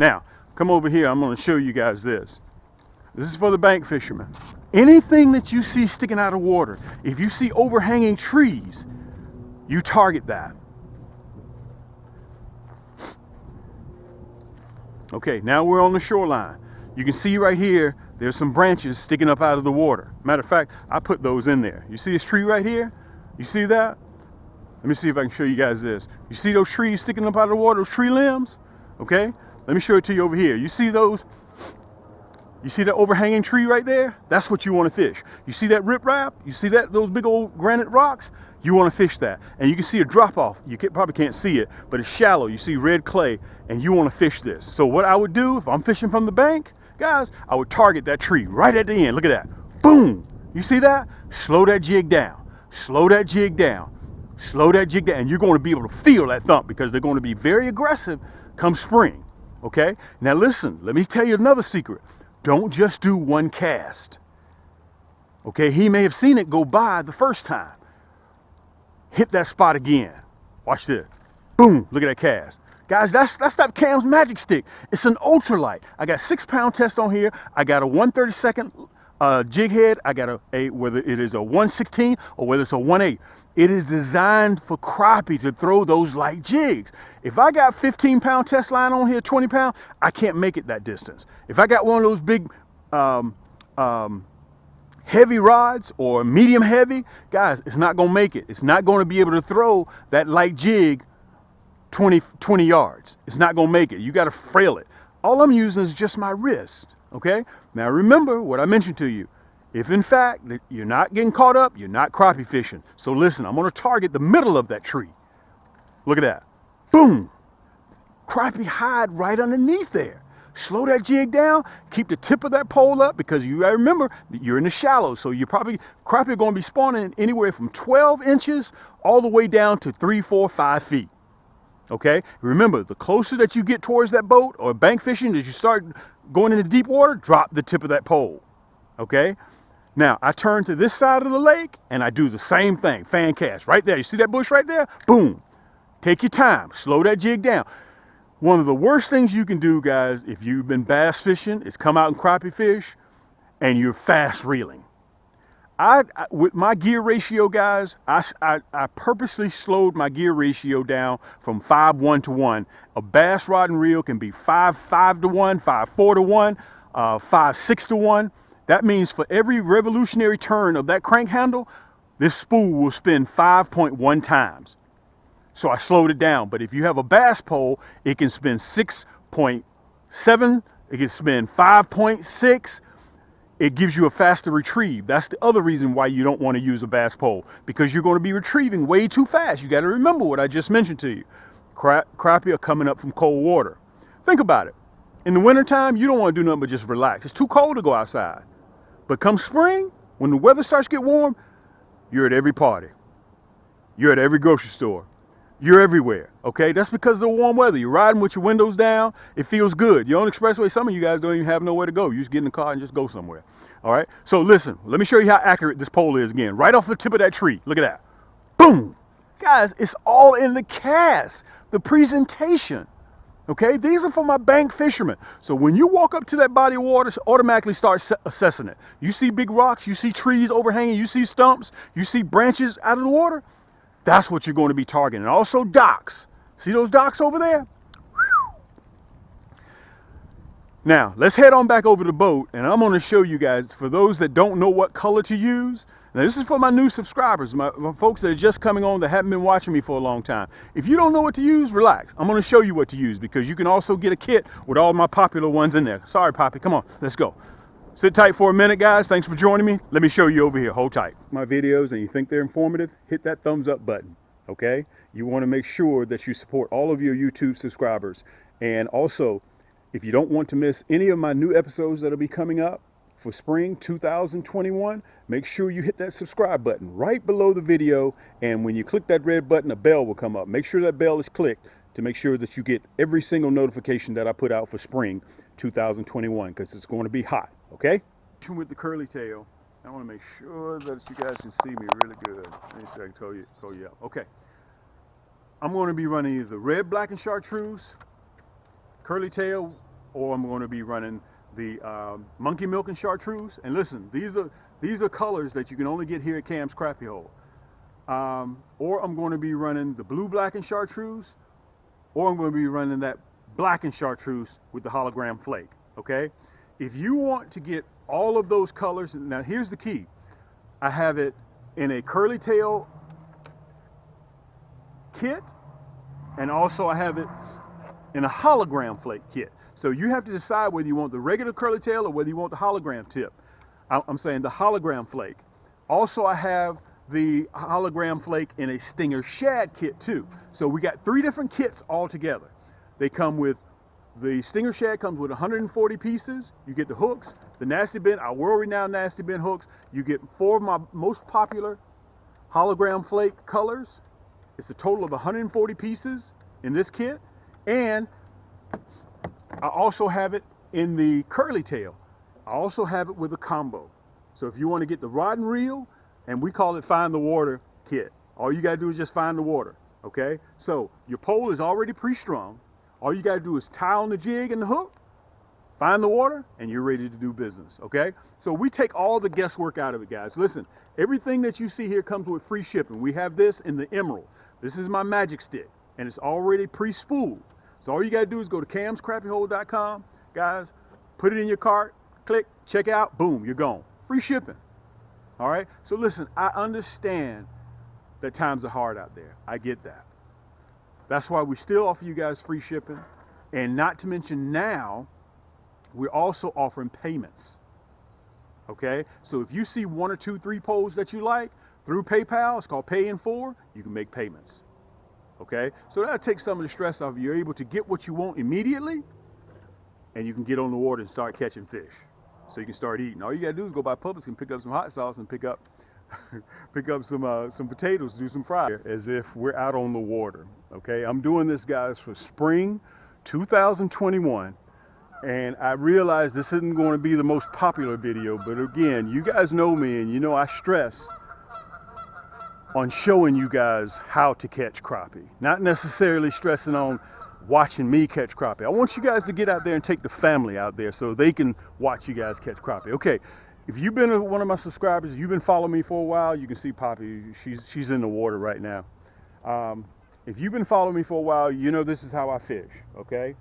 Now, come over here. I'm going to show you guys this. This is for the bank fishermen. Anything that you see sticking out of water, if you see overhanging trees, you target that. Okay, now we're on the shoreline. You can see right here, there's some branches sticking up out of the water. Matter of fact, I put those in there. You see this tree right here? You see that? Let me see if I can show you guys this. You see those trees sticking up out of the water, those tree limbs? Okay, let me show it to you over here. You see those? You see that overhanging tree right there? That's what you want to fish. You see that riprap? You see that, those big old granite rocks? You want to fish that. And you can see a drop off. You probably can't see it, but it's shallow. You see red clay, and you want to fish this. So what I would do if I'm fishing from the bank, guys, I would target that tree right at the end. Look at that. Boom. You see that? Slow that jig down. Slow that jig down. Slow that jig down. And you're going to be able to feel that thump because they're going to be very aggressive come spring. Okay? Now listen, let me tell you another secret. Don't just do one cast. Okay, he may have seen it go by the first time. Hit that spot again. Watch this. Boom, look at that cast. Guys, that's that Cam's Magic Stick. It's an ultralight. I got 6-pound test on here. I got a 1/32 jig head. I got a whether it is a 1/16 or whether it's a 1/8. It is designed for crappie to throw those light jigs. If I got 15-pound test line on here, 20 pound, I can't make it that distance. If I got one of those big heavy rods or medium heavy, guys, it's not going to make it. It's not going to be able to throw that light jig 20 yards. It's not going to make it. You got to frail it. All I'm using is just my wrist, okay? Now remember what I mentioned to you. If in fact that you're not getting caught up, you're not crappie fishing. So listen, I'm going to target the middle of that tree. Look at that. Boom. Crappie hide right underneath there. Slow that jig down. Keep the tip of that pole up because you gotta remember that you're in the shallows. So you're probably, crappie are going to be spawning anywhere from 12 inches all the way down to 3, 4, 5 feet. Okay? Remember, the closer that you get towards that boat or bank fishing, as you start going into deep water, drop the tip of that pole. Okay? Now, I turn to this side of the lake, and I do the same thing. Fan cast right there. You see that bush right there? Boom. Take your time. Slow that jig down. One of the worst things you can do, guys, if you've been bass fishing, is come out and crappie fish, and you're fast reeling. With my gear ratio, guys, I purposely slowed my gear ratio down from 5:1 to 1. A bass rod and reel can be 5:5 to 1, 5:4 to 1, 5:6 to 1. That means for every revolutionary turn of that crank handle, this spool will spin 5.1 times. So I slowed it down. But if you have a bass pole, it can spin 6.7. It can spin 5.6. It gives you a faster retrieve. That's the other reason why you don't want to use a bass pole, because you're going to be retrieving way too fast. You got to remember what I just mentioned to you. Crappie are coming up from cold water. Think about it. In the wintertime, you don't want to do nothing but just relax. It's too cold to go outside. But come spring, when the weather starts to get warm, you're at every party. You're at every grocery store. You're everywhere, okay? That's because of the warm weather. You're riding with your windows down. It feels good. You're on the expressway. Some of you guys don't even have nowhere to go. You just get in the car and just go somewhere, all right? So listen, let me show you how accurate this pole is again. Right off the tip of that tree. Look at that. Boom. Guys, it's all in the cast, the presentation. Okay, these are for my bank fishermen. So when you walk up to that body of water, automatically start assessing it. You see big rocks, you see trees overhanging, you see stumps, you see branches out of the water. That's what you're going to be targeting. And also docks. See those docks over there? Now, let's head on back over the boat, and I'm going to show you guys, for those that don't know what color to use. Now, this is for my new subscribers, my folks that are just coming on that haven't been watching me for a long time. If you don't know what to use, relax. I'm going to show you what to use, because you can also get a kit with all my popular ones in there. Sorry, Poppy. Come on. Let's go. Sit tight for a minute, guys. Thanks for joining me. Let me show you over here. Hold tight. My videos and you think they're informative, hit that thumbs up button, okay? You want to make sure that you support all of your YouTube subscribers. And also, if you don't want to miss any of my new episodes that'll be coming up for spring 2021, make sure you hit that subscribe button right below the video, and when you click that red button, a bell will come up. Make sure that bell is clicked to make sure that you get every single notification that I put out for spring 2021, because it's going to be hot, okay? With the curly tail, I want to make sure that you guys can see me really good. Let me see if I can throw you out. Okay. I'm going to be running either red, black, and chartreuse, curly tail, or I'm going to be running the monkey milk and chartreuse. And listen, these are colors that you can only get here at Cam's Crappie Hole. Or I'm going to be running the blue, black, and chartreuse, or I'm going to be running that black and chartreuse with the hologram flake. Okay, if you want to get all of those colors, now here's the key. I have it in a curly tail kit, and also I have it in a hologram flake kit. So you have to decide whether you want the regular curly tail or whether you want the hologram tip. I'm saying the hologram flake. Also, I have the hologram flake in a stinger shad kit too. So we got 3 different kits all together. They come with, the stinger shad comes with 140 pieces. You get the hooks, the nasty bin, our world-renowned nasty bin hooks. You get 4 of my most popular hologram flake colors. It's a total of 140 pieces in this kit. And I also have it in the curly tail. I also have it with a combo. So if you want to get the rod and reel, and we call it Find the Water kit. All you gotta do is just find the water, okay? So your pole is already pre-strung. All you gotta do is tie on the jig and the hook, find the water, and you're ready to do business, okay? So we take all the guesswork out of it, guys. Listen, everything that you see here comes with free shipping. We have this in the emerald. This is my magic stick, and it's already pre-spooled. So all you gotta do is go to camscrappyhole.com, guys, put it in your cart, click, check out, boom, you're gone. Free shipping. All right, so listen, I understand that times are hard out there. I get that. That's why we still offer you guys free shipping. And not to mention now, we're also offering payments. Okay, so if you see 1 or 2, 3 poles that you like through PayPal, it's called Pay in 4, you can make payments. Okay, so that takes some of the stress off. You're able to get what you want immediately, and you can get on the water and start catching fish. So you can start eating. All you gotta do is go by Publix and pick up some hot sauce and pick up some potatoes, do some fries. As if we're out on the water. Okay, I'm doing this, guys, for spring 2021, and I realize this isn't going to be the most popular video, but again, you guys know me, and you know I stress on showing you guys how to catch crappie, not necessarily stressing on watching me catch crappie. I want you guys to get out there and take the family out there so they can watch you guys catch crappie. Okay, if you've been one of my subscribers, you've been following me for a while, you can see Poppy, she's in the water right now. If you've been following me for a while, you know this is how I fish, okay?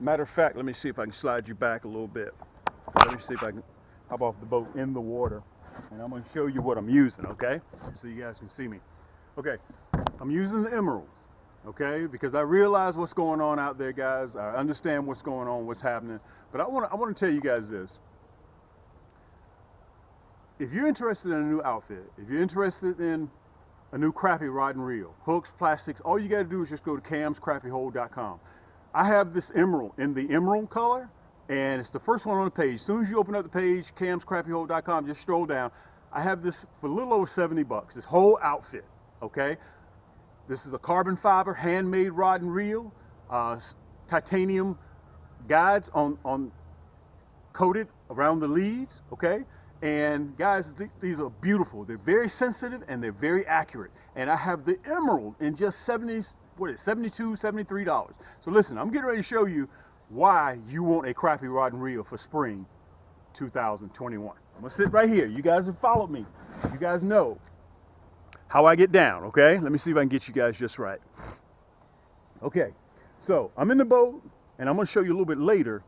Matter of fact, let me see if I can slide you back a little bit. Let me see if I can hop off the boat in the water, and I'm gonna show you what I'm using, okay? So you guys can see me. Okay, I'm using the emerald. Okay, because I realize what's going on out there, guys. I understand what's going on, what's happening. But I want to tell you guys this. If you're interested in a new outfit, if you're interested in a new crappie rod and reel, hooks, plastics, all you got to do is just go to camscrappyhole.com. I have this emerald in the emerald color, and it's the first one on the page. As soon as you open up the page, camscrappyhole.com, just scroll down. I have this for a little over 70 bucks, this whole outfit, okay? This is a carbon fiber handmade rod and reel, titanium guides on coated around the leads, okay? And guys, these are beautiful. They're very sensitive and they're very accurate. And I have the emerald in just $72, $73. So listen, I'm getting ready to show you why you want a crappie rod and reel for spring 2021. I'm gonna sit right here. You guys have followed me. You guys know how I get down, okay? Let me see if I can get you guys just right. Okay, so I'm in the boat, and I'm gonna show you a little bit later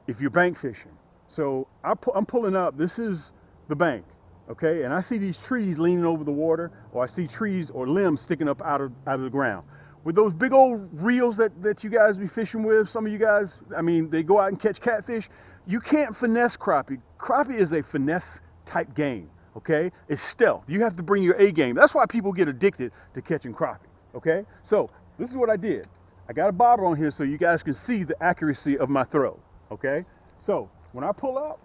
if you're bank fishing. So I'm pulling up, this is the bank, okay? And I see these trees leaning over the water, or I see trees or limbs sticking up out of the ground. With those big old reels that you guys be fishing with, some of you guys, I mean, they go out and catch catfish. You can't finesse crappie. Crappie is a finesse type game. Okay, it's stealth. You have to bring your A game. That's why people get addicted to catching crappie. Okay, so this is what I did. I got a bobber on here so you guys can see the accuracy of my throw. Okay, so when I pull up,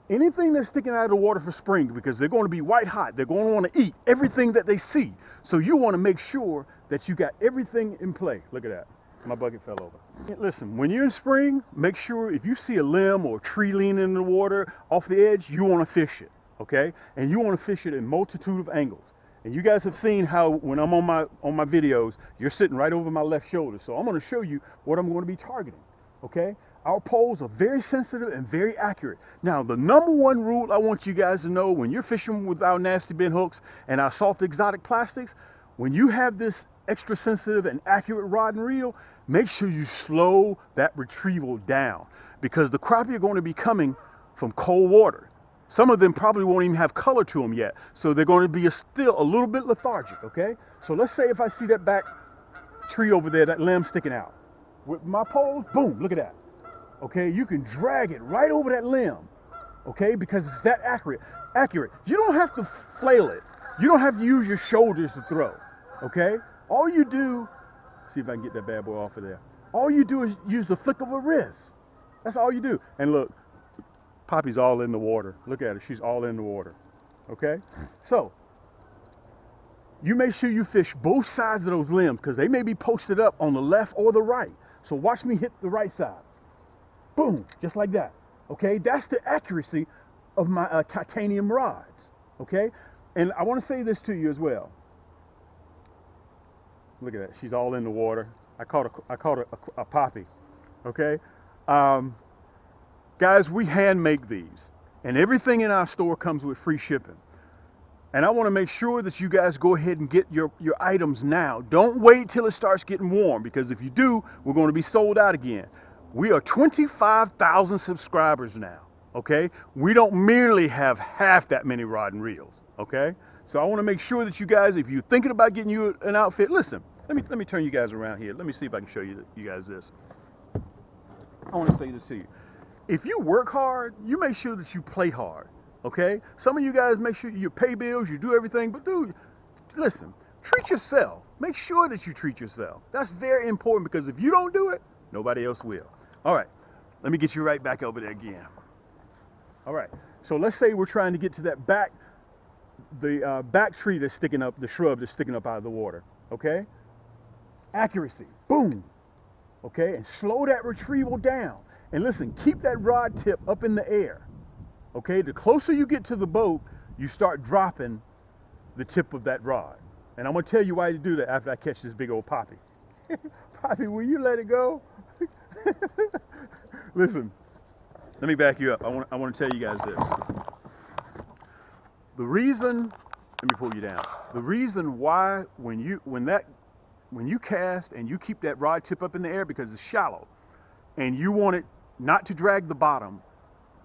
anything that's sticking out of the water for spring, because they're going to be white hot, they're going to want to eat everything that they see. So you want to make sure that you got everything in play. Look at that. My bucket fell over. Listen, when you're in spring, make sure if you see a limb or a tree leaning in the water off the edge, you want to fish it. Okay, and you want to fish it in multitude of angles. And you guys have seen how when I'm on my videos, you're sitting right over my left shoulder. So I'm going to show you what I'm going to be targeting. Okay? Our poles are very sensitive and very accurate. Now, the number one rule I want you guys to know when you're fishing with our nasty bent hooks and our soft exotic plastics, when you have this extra sensitive and accurate rod and reel, make sure you slow that retrieval down, because the crappie are going to be coming from cold water. Some of them probably won't even have color to them yet, so they're going to be still a little bit lethargic, okay? So let's say if I see that back tree over there, that limb sticking out. With my poles, boom, look at that. Okay, you can drag it right over that limb, okay, because it's that accurate. You don't have to flail it. You don't have to use your shoulders to throw, okay? All you do, see if I can get that bad boy off of there. All you do is use the flick of a wrist. That's all you do. And look, Poppy's all in the water. Look at her, she's all in the water, okay? So, you make sure you fish both sides of those limbs, because they may be posted up on the left or the right. So watch me hit the right side. Boom, just like that, okay? That's the accuracy of my titanium rods, okay? And I want to say this to you as well. Look at that, she's all in the water. I caught a poppy, okay? Guys, we hand make these, and everything in our store comes with free shipping. And I want to make sure that you guys go ahead and get your items now. Don't wait till it starts getting warm, because if you do, we're going to be sold out again. We are 25,000 subscribers now, okay? We don't merely have half that many rod and reels, okay? So I want to make sure that you guys, if you're thinking about getting you an outfit, listen, let me turn you guys around here. Let me see if I can show you guys this. I want to say this to you. If you work hard, you make sure that you play hard, okay? Some of you guys make sure you pay bills, you do everything, but dude, listen, treat yourself. Make sure that you treat yourself. That's very important, because if you don't do it, nobody else will. All right, let me get you right back over there again. All right, so let's say we're trying to get to that back tree that's sticking up, the shrub that's sticking up out of the water, okay? Accuracy, boom, okay? And slow that retrieval down. And listen, keep that rod tip up in the air, okay? The closer you get to the boat, you start dropping the tip of that rod. And I'm gonna tell you why to do that after I catch this big old poppy. Poppy, will you let it go? Listen, let me back you up. I want to tell you guys this. The reason, let me pull you down. The reason why when you cast and you keep that rod tip up in the air, because it's shallow, and you want it not to drag the bottom,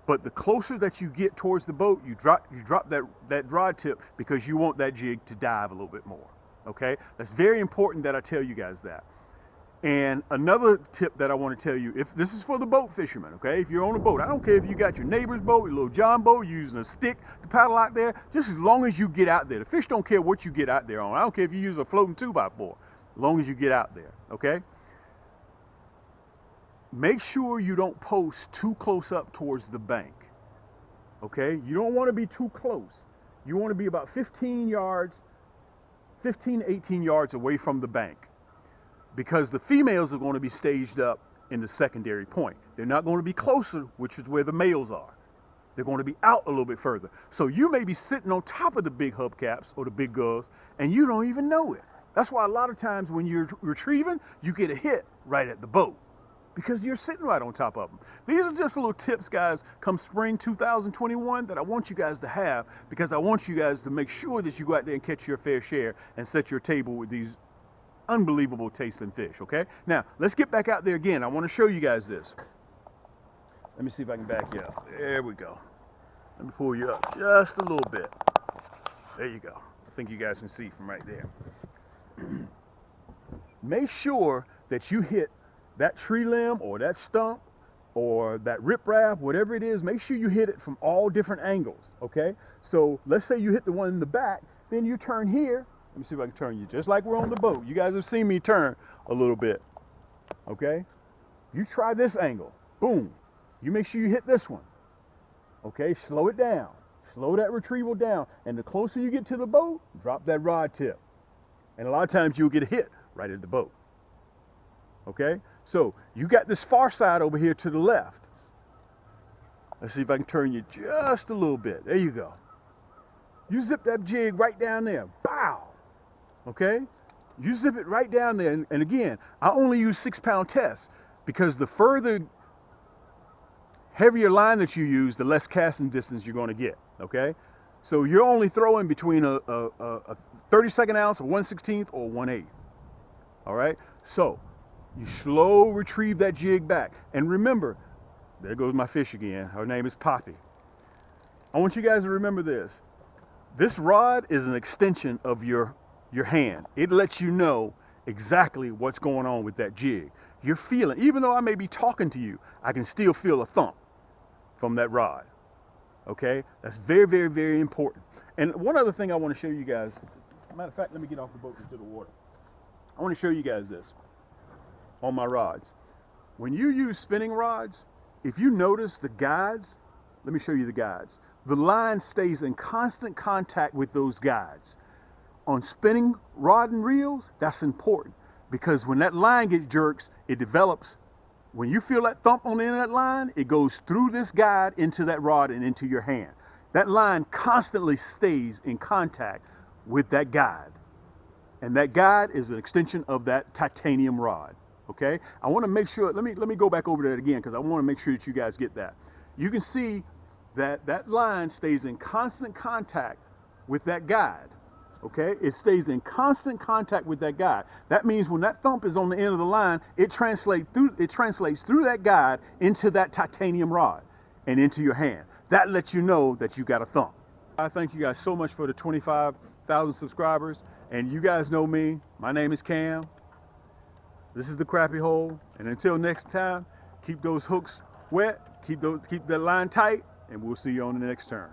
but the closer that you get towards the boat, you drop that rod tip, because you want that jig to dive a little bit more. Okay, that's very important that I tell you guys that. And another tip that I want to tell you, if this is for the boat fishermen, okay? If you're on a boat, I don't care if you got your neighbor's boat, your little John boat, you're using a stick to paddle out there, just as long as you get out there. The fish don't care what you get out there on. I don't care if you use a floating 2x4, as long as you get out there, okay? Make sure you don't post too close up towards the bank, okay? You don't want to be too close. You want to be about 15 to 18 yards away from the bank, because the females are going to be staged up in the secondary point. They're not going to be closer, which is where the males are. They're going to be out a little bit further. So you may be sitting on top of the big hubcaps or the big gulls, and you don't even know it. That's why a lot of times when you're retrieving, you get a hit right at the boat, because you're sitting right on top of them. These are just little tips, guys, come spring 2021 that I want you guys to have, because I want you guys to make sure that you go out there and catch your fair share and set your table with these unbelievable tasting fish, okay? Now, let's get back out there again. I want to show you guys this. Let me see if I can back you up. There we go. Let me pull you up just a little bit. There you go. I think you guys can see from right there. Make sure that you hit that tree limb or that stump or that riprap, whatever it is, make sure you hit it from all different angles, okay? So let's say you hit the one in the back, then you turn here. Let me see if I can turn you, just like we're on the boat. You guys have seen me turn a little bit, okay? You try this angle, boom. You make sure you hit this one, okay? Slow it down, slow that retrieval down, and the closer you get to the boat, drop that rod tip. And a lot of times you'll get a hit right at the boat, okay? So you got this far side over here to the left. Let's see if I can turn you just a little bit. There you go. You zip that jig right down there. Bow. Okay? You zip it right down there. And again, I only use 6-pound tests because the further heavier line that you use, the less casting distance you're going to get. Okay? So you're only throwing between a 32nd ounce, a 1/16 or 1/8. All right? So you slow retrieve that jig back. And remember, there goes my fish again. Her name is Poppy. I want you guys to remember this. This rod is an extension of your hand. It lets you know exactly what's going on with that jig. You're feeling, even though I may be talking to you, I can still feel a thump from that rod. Okay? That's very, very, very important. And one other thing I want to show you guys, matter of fact, let me get off the boat into the water. I want to show you guys this on my rods. When you use spinning rods, if you notice the guides, let me show you the guides. The line stays in constant contact with those guides. On spinning rod and reels, that's important because when that line gets jerks, it develops. When you feel that thump on the end of that line, it goes through this guide into that rod and into your hand. That line constantly stays in contact with that guide. And that guide is an extension of that titanium rod. Okay? I want to make sure, let me go back over that again because I want to make sure that you guys get that. You can see that line stays in constant contact with that guide. Okay, it stays in constant contact with that guide. That means when that thump is on the end of the line, it translates through that guide into that titanium rod and into your hand. That lets you know that you got a thump. I thank you guys so much for the 25,000 subscribers, and you guys know me. My name is Cam. This is the Crappie Hole, and until next time, keep those hooks wet, keep that line tight, and we'll see you on the next turn.